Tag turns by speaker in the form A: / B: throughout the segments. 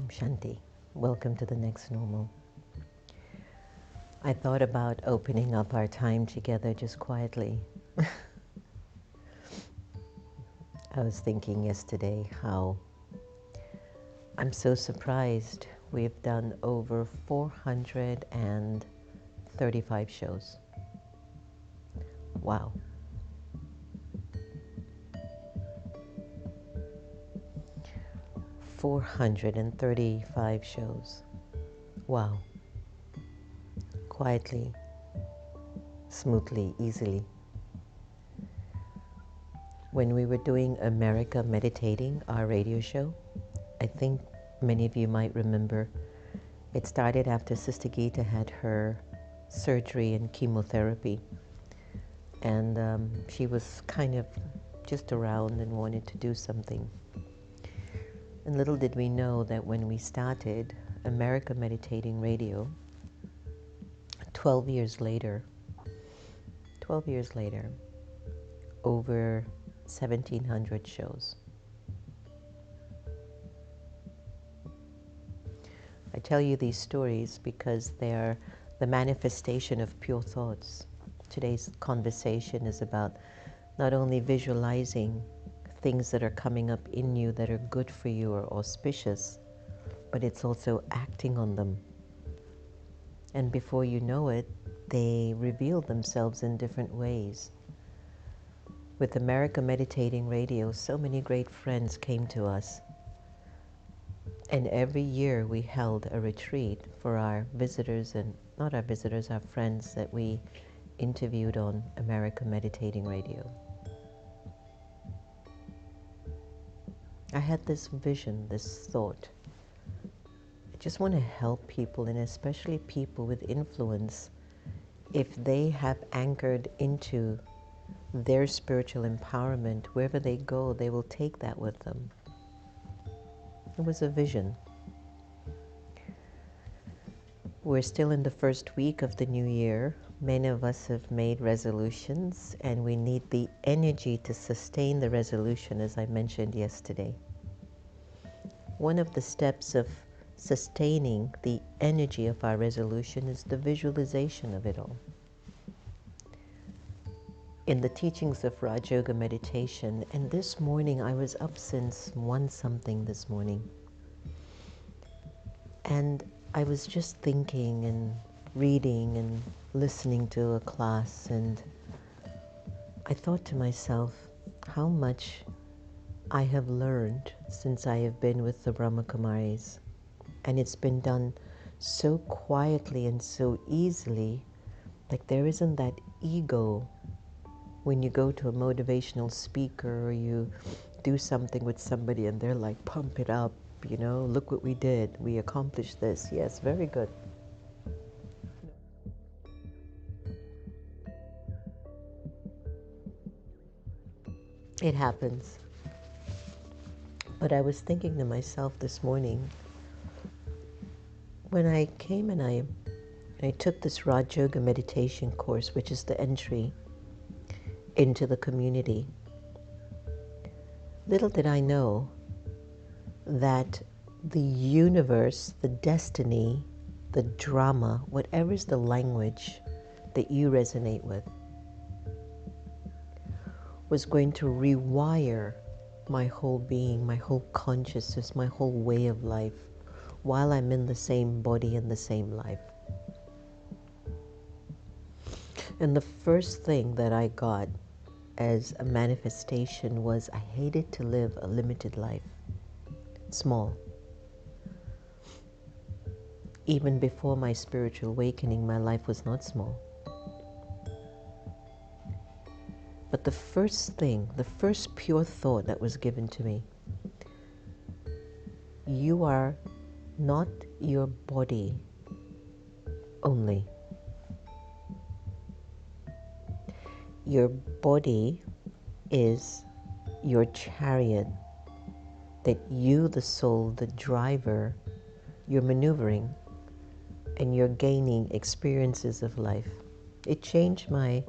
A: Shanti. Welcome to the next normal. I thought about opening up our time together just quietly. I was thinking yesterday how I'm so surprised we've done over 435 shows. Wow. "435 shows. Wow. Quietly, smoothly, easily. When we were doing America Meditating, our radio show, I think many of you might remember, it started after Sister Gita had her surgery and chemotherapy. And she was kind of just around and wanted to do something. And little did we know that when we started America Meditating Radio, 12 years later, over 1,700 shows. I tell you these stories because they are the manifestation of pure thoughts. Today's conversation is about not only visualizing things that are coming up in you that are good for you or auspicious, but it's also acting on them. And before you know it, they reveal themselves in different ways. With America Meditating Radio, so many great friends came to us. And every year we held a retreat for our visitors, and not our visitors, our friends that we interviewed on America Meditating Radio. I had this vision, this thought. I just want to help people, and especially people with influence, if they have anchored into their spiritual empowerment, wherever they go, they will take that with them. It was a vision. We're still in the first week of the new year. Many of us have made resolutions, and we need the energy to sustain the resolution, as I mentioned yesterday. One of the steps of sustaining the energy of our resolution is the visualization of it all. In the teachings of Raj Yoga meditation, and this morning I was up since 1-something this morning, and I was just thinking and reading and listening to a class, and I thought to myself how much I have learned since I have been with the Brahma Kumaris, and it's been done so quietly and so easily. Like, there isn't that ego when you go to a motivational speaker or you do something with somebody and they're like, pump it up, you know, look what we did, we accomplished this. Yes, very good. It happens. But I was thinking to myself this morning, when I came and I took this Raj Yoga meditation course, which is the entry into the community, little did I know that the universe, the destiny, the drama, whatever is the language that you resonate with, was going to rewire my whole being, my whole consciousness, my whole way of life, while I'm in the same body and the same life. And the first thing that I got as a manifestation was I hated to live a limited life, small. Even before my spiritual awakening, my life was not small. But the first thing, the first pure thought that was given to me, you are not your body only. Your body is your chariot that you, the soul, the driver, you're maneuvering and you're gaining experiences of life. It changed my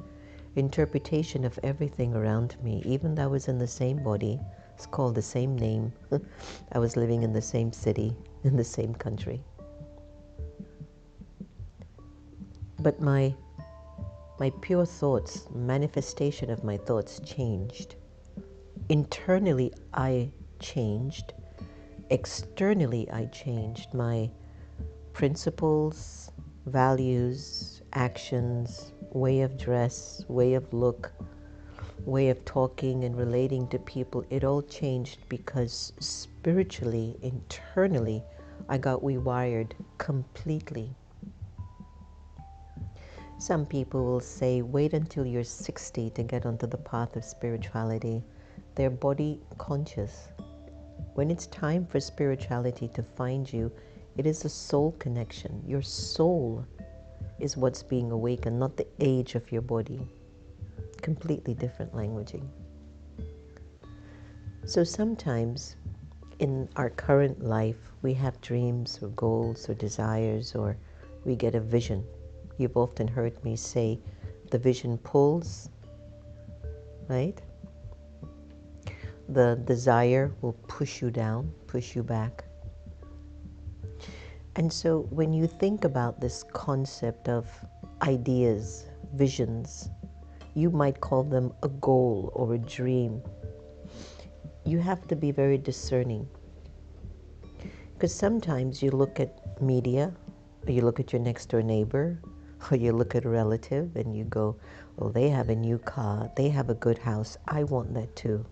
A: interpretation of everything around me. Even though I was in the same body, It's called the same name. I was living in the same city, in the same country. But my pure thoughts, manifestation of my thoughts changed. Internally, I changed. Externally, I changed. My principles, values, actions, way of dress, way of look, way of talking and relating to people, it all changed because spiritually, internally, I got rewired completely. Some people will say, wait until you're 60 to get onto the path of spirituality. They're body conscious. When it's time for spirituality to find you, it is a soul connection. Your soul is what's being awakened, not the age of your body. Completely different languaging. So sometimes in our current life, we have dreams or goals or desires, or we get a vision. You've often heard me say, the vision pulls, right? The desire will push you down, push you back. And so when you think about this concept of ideas, visions, you might call them a goal or a dream. You have to be very discerning. Because sometimes you look at media, or you look at your next door neighbor, or you look at a relative and you go, well, they have a new car, they have a good house, I want that too.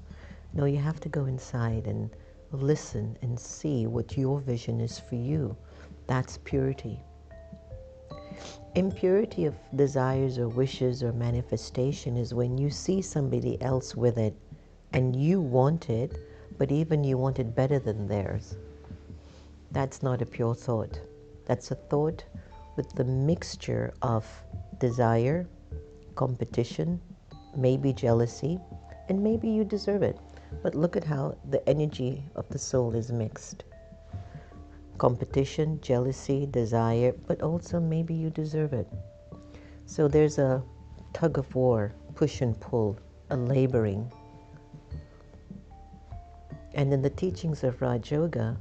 A: No, you have to go inside and listen and see what your vision is for you. That's purity. Impurity of desires or wishes or manifestation is when you see somebody else with it and you want it, but even you want it better than theirs. That's not a pure thought. That's a thought with the mixture of desire, competition, maybe jealousy, and maybe you deserve it. But look at how the energy of the soul is mixed. Competition, jealousy, desire, but also maybe you deserve it. So there's a tug of war, push and pull, a laboring. And in the teachings of Raj Yoga,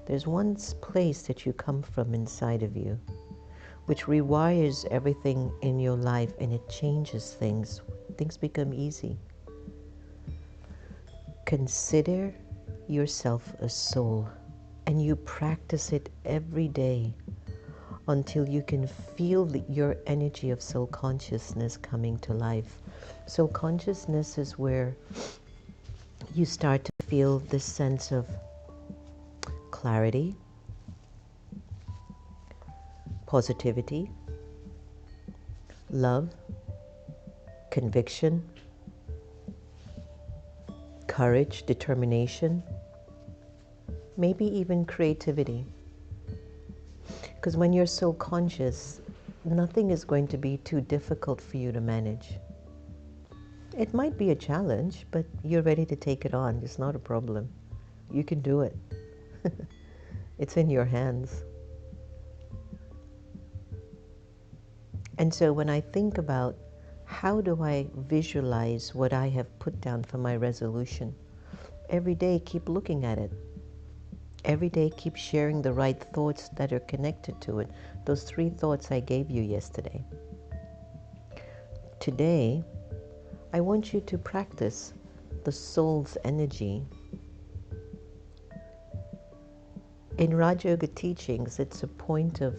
A: there's one place that you come from inside of you, which rewires everything in your life, and it changes things. Things become easy. Consider yourself a soul, and you practice it every day until you can feel your energy of soul consciousness coming to life. Soul consciousness is where you start to feel this sense of clarity, positivity, love, conviction, courage, determination, maybe even creativity. Because when you're so conscious, nothing is going to be too difficult for you to manage. It might be a challenge, but you're ready to take it on. It's not a problem. You can do it. It's in your hands. And so when I think about how do I visualize what I have put down for my resolution, every day keep looking at it. Every day keep sharing the right thoughts that are connected to it. Those 3 thoughts I gave you yesterday. Today, I want you to practice the soul's energy. In Raj Yoga teachings, it's a point of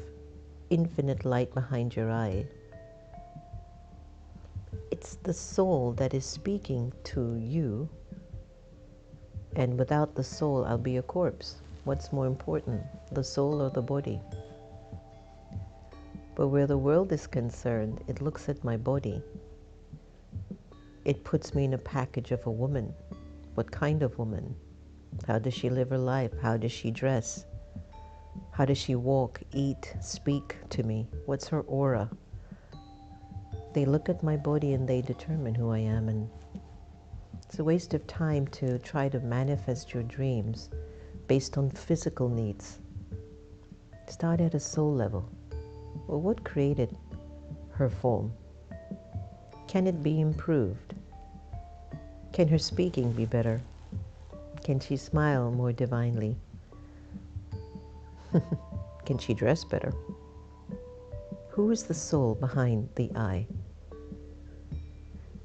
A: infinite light behind your eye. It's the soul that is speaking to you, and without the soul, I'll be a corpse. What's more important, the soul or the body? But where the world is concerned, it looks at my body. It puts me in a package of a woman. What kind of woman? How does she live her life? How does she dress? How does she walk, eat, speak to me? What's her aura? They look at my body and they determine who I am. And it's a waste of time to try to manifest your dreams based on physical needs. Start at a soul level. Well, what created her form? Can it be improved? Can her speaking be better? Can she smile more divinely? Can she dress better? Who is the soul behind the eye?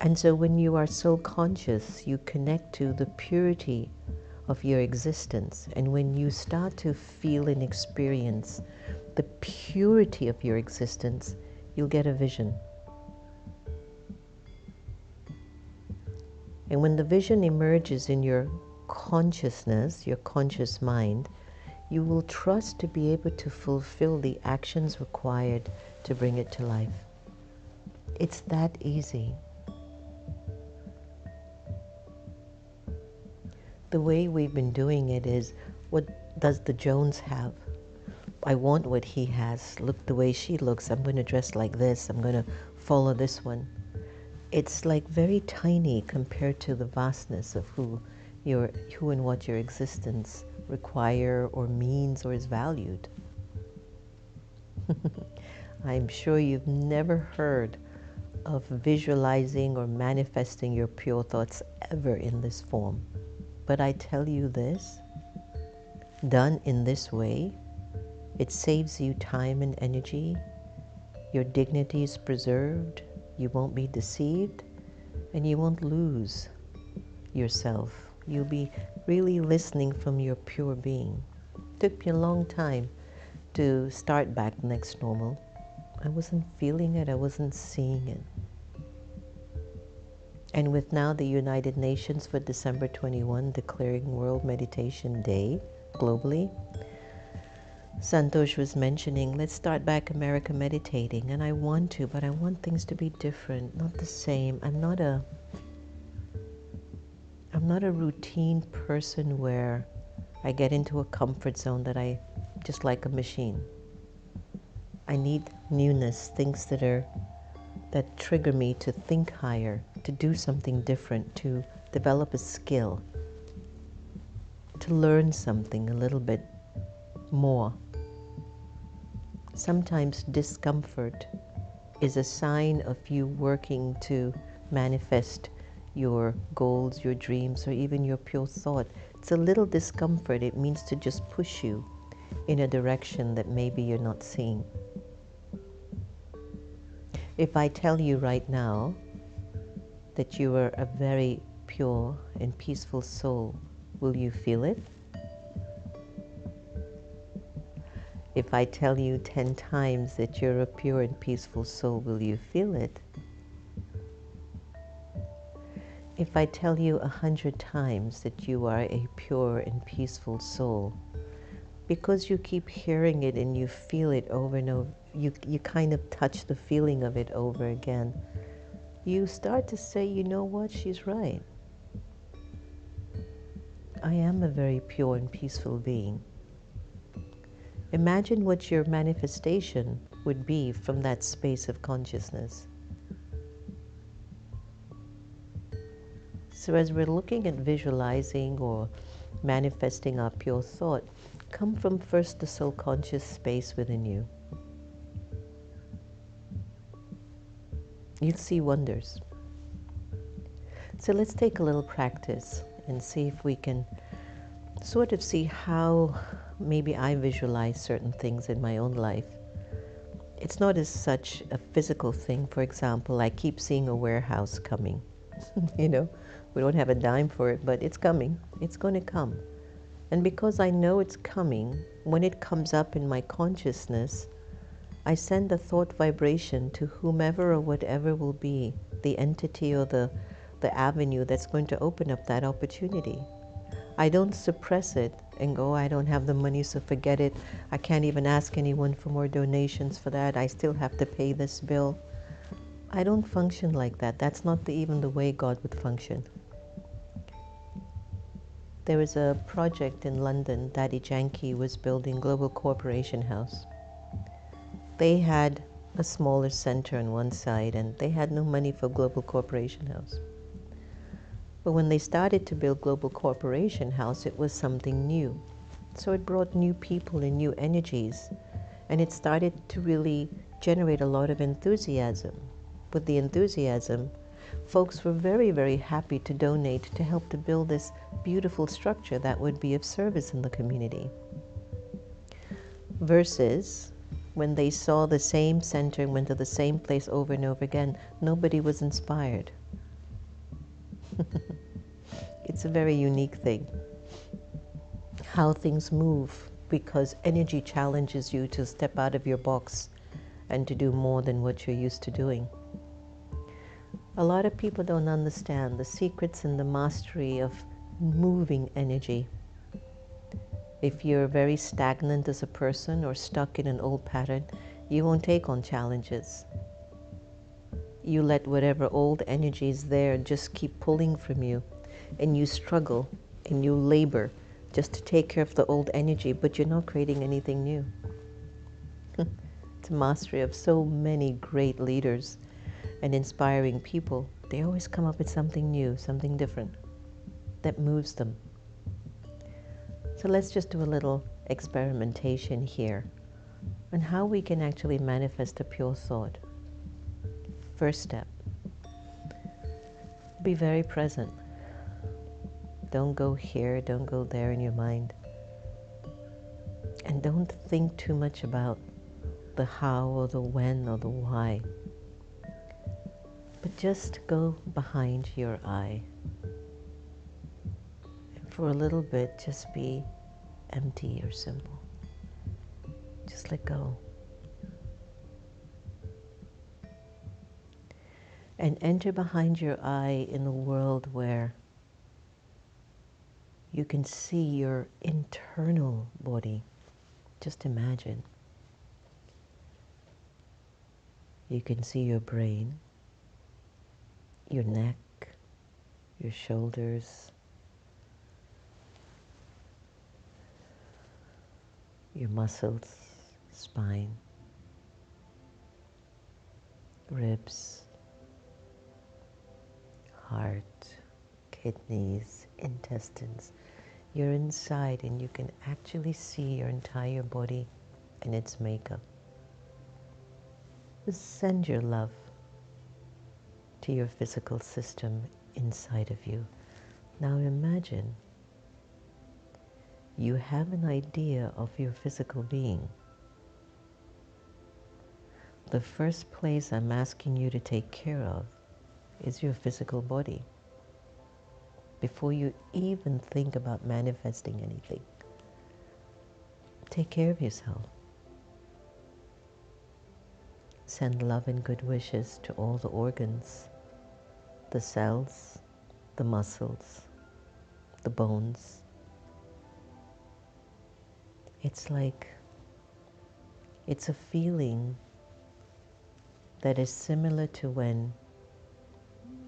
A: And so when you are soul conscious, you connect to the purity of your existence. And when you start to feel and experience the purity of your existence, you'll get a vision. And when the vision emerges in your consciousness, your conscious mind, you will trust to be able to fulfill the actions required to bring it to life. It's that easy. The way we've been doing it is, what does the Jones have? I want what he has. Look the way she looks. I'm going to dress like this. I'm going to follow this one. It's like very tiny compared to the vastness of who and what your existence require or means or is valued. I'm sure you've never heard of visualizing or manifesting your pure thoughts ever in this form. But I tell you this, done in this way, it saves you time and energy, your dignity is preserved, you won't be deceived, and you won't lose yourself. You'll be really listening from your pure being. It took me a long time to start back next normal. I wasn't feeling it, I wasn't seeing it. And with now the United Nations for December 21 declaring World Meditation Day globally, Santosh was mentioning, let's start back America meditating. And I want to, but I want things to be different, not the same. I'm not a routine person where I get into a comfort zone that I just like a machine. I need newness, things that trigger me to think higher, to do something different, to develop a skill, to learn something a little bit more. Sometimes discomfort is a sign of you working to manifest your goals, your dreams, or even your pure thought. It's a little discomfort. It means to just push you in a direction that maybe you're not seeing. If I tell you right now that you are a very pure and peaceful soul, will you feel it? If I tell you 10 times that you're a pure and peaceful soul, will you feel it? If I tell you 100 times that you are a pure and peaceful soul, because you keep hearing it and you feel it over and over, you kind of touch the feeling of it over again, you start to say, you know what, she's right. I am a very pure and peaceful being. Imagine what your manifestation would be from that space of consciousness. So as we're looking at visualizing or manifesting our pure thought, come from first the soul conscious space within you. You'll see wonders. So let's take a little practice and see if we can sort of see how maybe I visualize certain things in my own life. It's not as such a physical thing. For example, I keep seeing a warehouse coming. You know, we don't have a dime for it, but it's coming. It's going to come. And because I know it's coming, when it comes up in my consciousness, I send a thought vibration to whomever or whatever will be the entity or the avenue that's going to open up that opportunity. I don't suppress it and go, I don't have the money, so forget it. I can't even ask anyone for more donations for that. I still have to pay this bill. I don't function like that. That's not even the way God would function. There was a project in London, Daddy Yankee was building Global Corporation House. They had a smaller center on one side and they had no money for Global Corporation House. But when they started to build Global Corporation House, it was something new. So it brought new people and new energies, and it started to really generate a lot of enthusiasm. With the enthusiasm, Folks were very, very happy to donate to help to build this beautiful structure that would be of service in the community. Versus when they saw the same center and went to the same place over and over again, nobody was inspired. It's a very unique thing. How things move, because energy challenges you to step out of your box and to do more than what you're used to doing. A lot of people don't understand the secrets and the mastery of moving energy. If you're very stagnant as a person or stuck in an old pattern, you won't take on challenges. You let whatever old energy is there just keep pulling from you, and you struggle and you labor just to take care of the old energy, but you're not creating anything new. It's a mastery of so many great leaders and inspiring people. They always come up with something new, something different that moves them. So let's just do a little experimentation here on how we can actually manifest a pure thought. First step, be very present. Don't go here, don't go there in your mind. And don't think too much about the how or the when or the why. But just go behind your eye. And for a little bit, just be empty or simple. Just let go. And enter behind your eye in a world where you can see your internal body. Just imagine. You can see your brain, your neck, your shoulders, your muscles, spine, ribs, heart, kidneys, intestines. You're inside and you can actually see your entire body and its makeup. Just send your love to your physical system inside of you. Now imagine you have an idea of your physical being. The first place I'm asking you to take care of is your physical body. Before you even think about manifesting anything, take care of yourself. Send love and good wishes to all the organs, the cells, the muscles, the bones. It's a feeling that is similar to when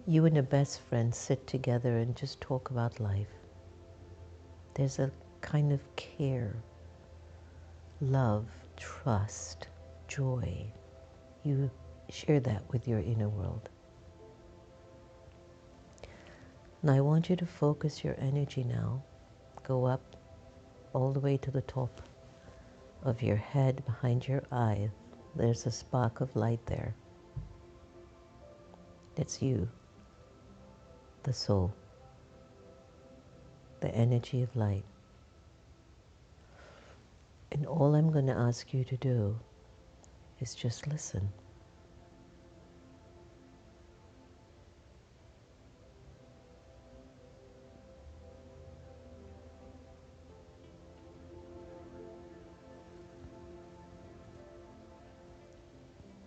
A: you and a best friend sit together and just talk about life. There's a kind of care, love, trust, joy. You share that with your inner world. Now I want you to focus your energy now. Go up all the way to the top of your head, behind your eye. There's a spark of light there. It's you, the soul, the energy of light. And all I'm going to ask you to do is just listen.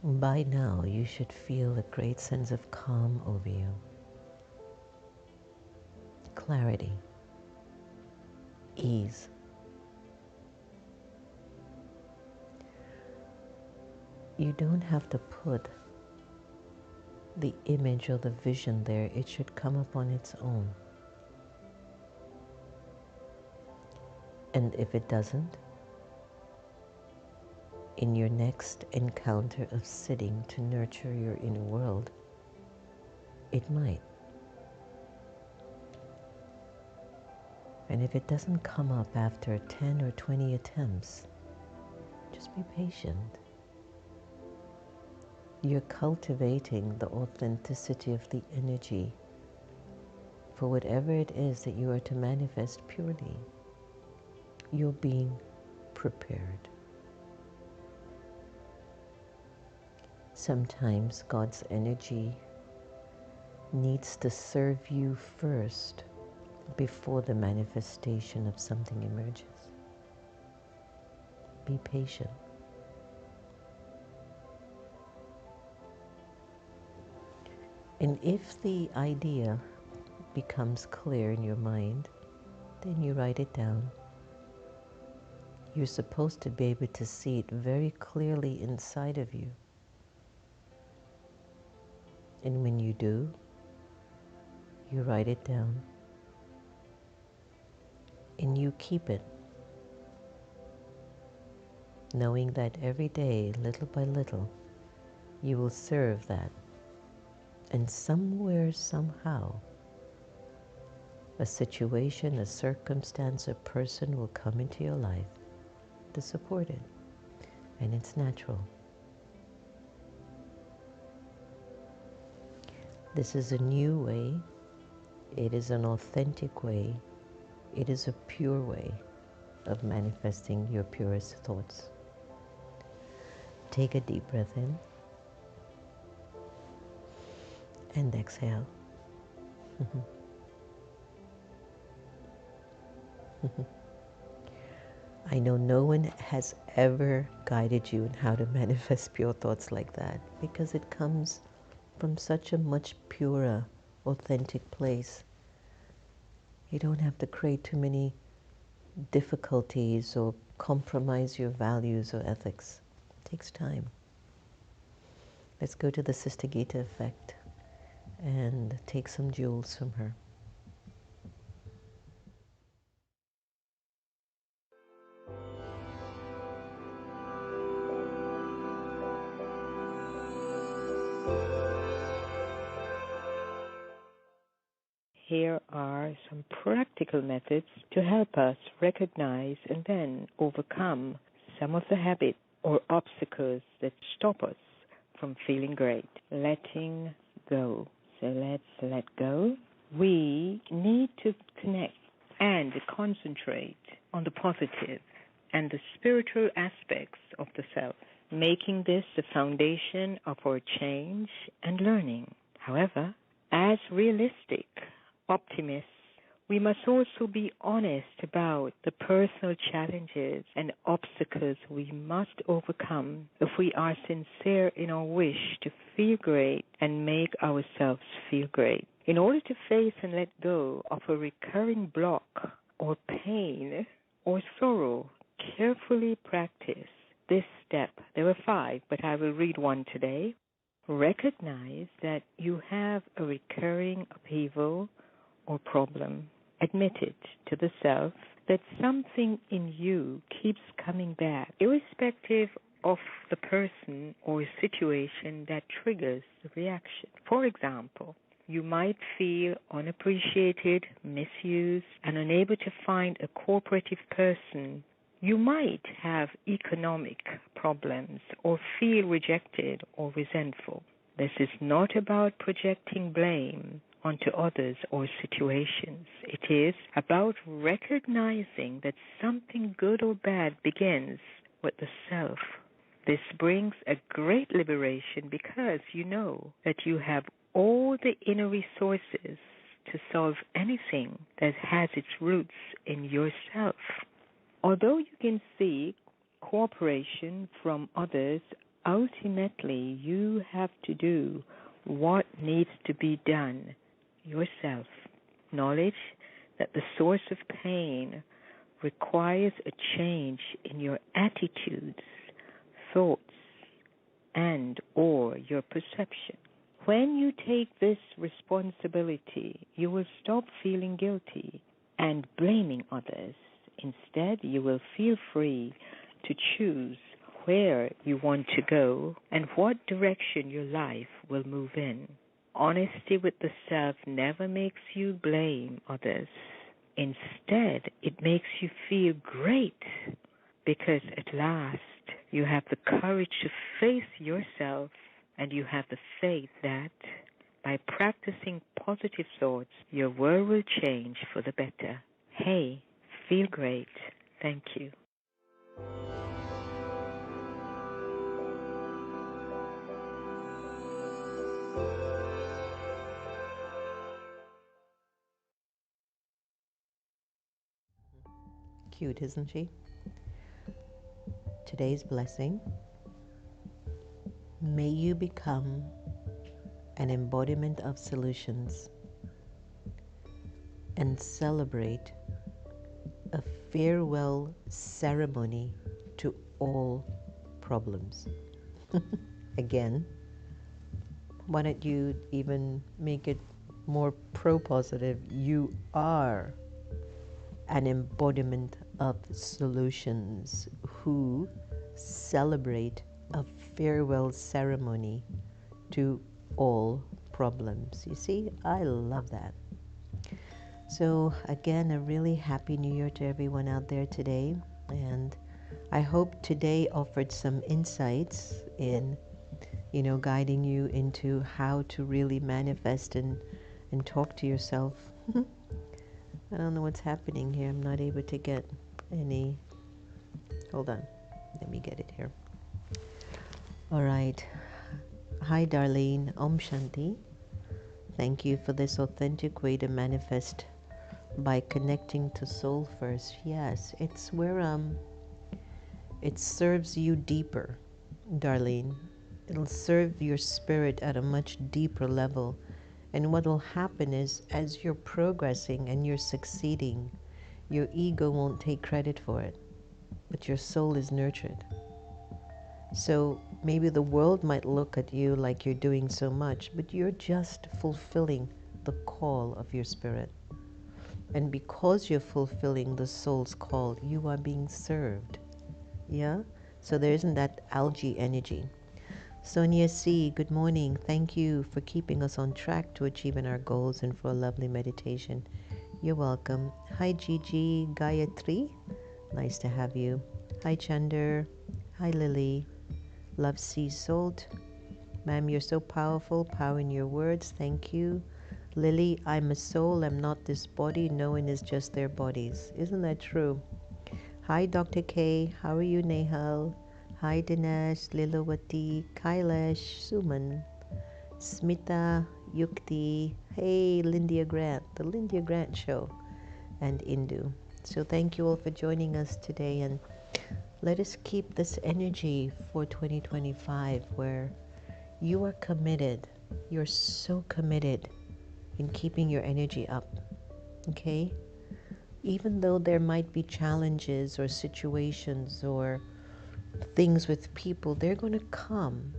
A: By now, you should feel a great sense of calm over you, clarity, ease. You don't have to put the image or the vision there. It should come up on its own. And if it doesn't, in your next encounter of sitting to nurture your inner world, it might. And if it doesn't come up after 10 or 20 attempts, just be patient. You're cultivating the authenticity of the energy for whatever it is that you are to manifest purely. You're being prepared. Sometimes God's energy needs to serve you first before the manifestation of something emerges. Be patient. And if the idea becomes clear in your mind, then you write it down. You're supposed to be able to see it very clearly inside of you. And when you do, you write it down. And you keep it, knowing that every day, little by little, you will serve that. And somewhere, somehow, a situation, a circumstance, a person will come into your life to support it. And it's natural. This is a new way. It is an authentic way. It is a pure way of manifesting your purest thoughts. Take a deep breath in and exhale. I know no one has ever guided you in how to manifest pure thoughts like that, because it comes from such a much purer, authentic place. You don't have to create too many difficulties or compromise your values or ethics. It takes time. Let's go to the Sister Gita effect and take some jewels from her.
B: Here are some practical methods to help us recognize and then overcome some of the habits or obstacles that stop us from feeling great. Letting go. So let's let go. We need to connect and concentrate on the positive and the spiritual aspects of the self, making this the foundation of our change and learning. However, as realistic optimists, we must also be honest about the personal challenges and obstacles we must overcome if we are sincere in our wish to feel great and make ourselves feel great. In order to face and let go of a recurring block or pain or sorrow, carefully practice this step. There are 5, but I will read one today. Recognize that you have a recurring upheaval or problem. Admit it to the self that something in you keeps coming back, irrespective of the person or situation that triggers the reaction. For example, you might feel unappreciated, misused, and unable to find a cooperative person. You might have economic problems or feel rejected or resentful. This is not about projecting blame onto others or situations. It is about recognizing that something good or bad begins with the self. This brings a great liberation because you know that you have all the inner resources to solve anything that has its roots in yourself. Although you can seek cooperation from others, ultimately you have to do what needs to be done yourself. Knowledge that the source of pain requires a change in your attitudes, thoughts, and or your perception. When you take this responsibility, you will stop feeling guilty and blaming others. Instead, you will feel free to choose where you want to go and what direction your life will move in. Honesty with the self never makes you blame others. Instead, it makes you feel great because at last you have the courage to face yourself and you have the faith that by practicing positive thoughts, your world will change for the better. Hey, feel great. Thank you.
A: Cute, isn't she? Today's blessing. May you become an embodiment of solutions and celebrate a farewell ceremony to all problems. Again, why don't you even make it more pro-positive? You are an embodiment of solutions who celebrate a farewell ceremony to all problems. You see, I love that. So again, a really happy New Year to everyone out there today. And I hope today offered some insights in, guiding you into how to really manifest and talk to yourself. I don't know what's happening here. I'm not able to get any. Hold on. Let me get it here. All right. Hi, Darlene. Om Shanti. Thank you for this authentic way to manifest by connecting to soul first. Yes, it's where it serves you deeper, Darlene. It'll serve your spirit at a much deeper level. And what will happen is, as you're progressing and you're succeeding, your ego won't take credit for it, but your soul is nurtured. So maybe the world might look at you like you're doing so much, but you're just fulfilling the call of your spirit. And because you're fulfilling the soul's call, you are being served. Yeah? So there isn't that algae energy. Sonia C., good morning. Thank you for keeping us on track to achieving our goals and for a lovely meditation. You're welcome. Hi, Gigi Gayatri. Nice to have you. Hi, Chander. Hi, Lily. Love Sea Salt. Ma'am, you're so powerful. Power in your words. Thank you. Lily, I'm a soul. I'm not this body. No one is just their bodies. Isn't that true? Hi, Dr. K. How are you, Nehal? Hi, Dinesh, Lilawati, Kailash, Suman, Smita, Yukti. Hey, Lindia Grant, the Lindia Grant Show, and Indu. So thank you all for joining us today, and let us keep this energy for 2025 where you are committed. You're so committed in keeping your energy up, okay? Even though there might be challenges or situations or things with people, they're going to come.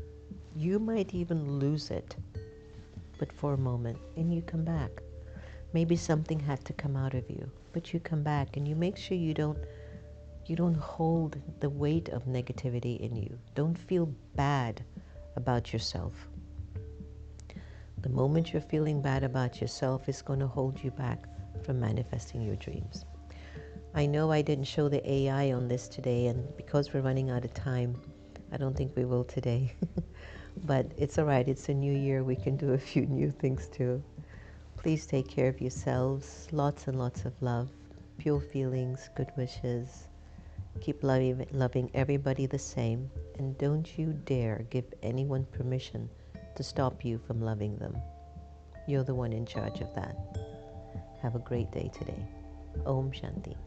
A: You might even lose it, but for a moment, and you come back. Maybe something had to come out of you, but you come back and you make sure you don't hold the weight of negativity in you. Don't feel bad about yourself. The moment you're feeling bad about yourself is going to hold you back from manifesting your dreams. I know I didn't show the AI on this today, and because we're running out of time, I don't think we will today. But it's all right. It's a new year. We can do a few new things too. Please take care of yourselves. Lots and lots of love, pure feelings, good wishes. Keep loving everybody the same, and don't you dare give anyone permission to stop you from loving them. You're the one in charge of that. Have a great day today. Om Shanti.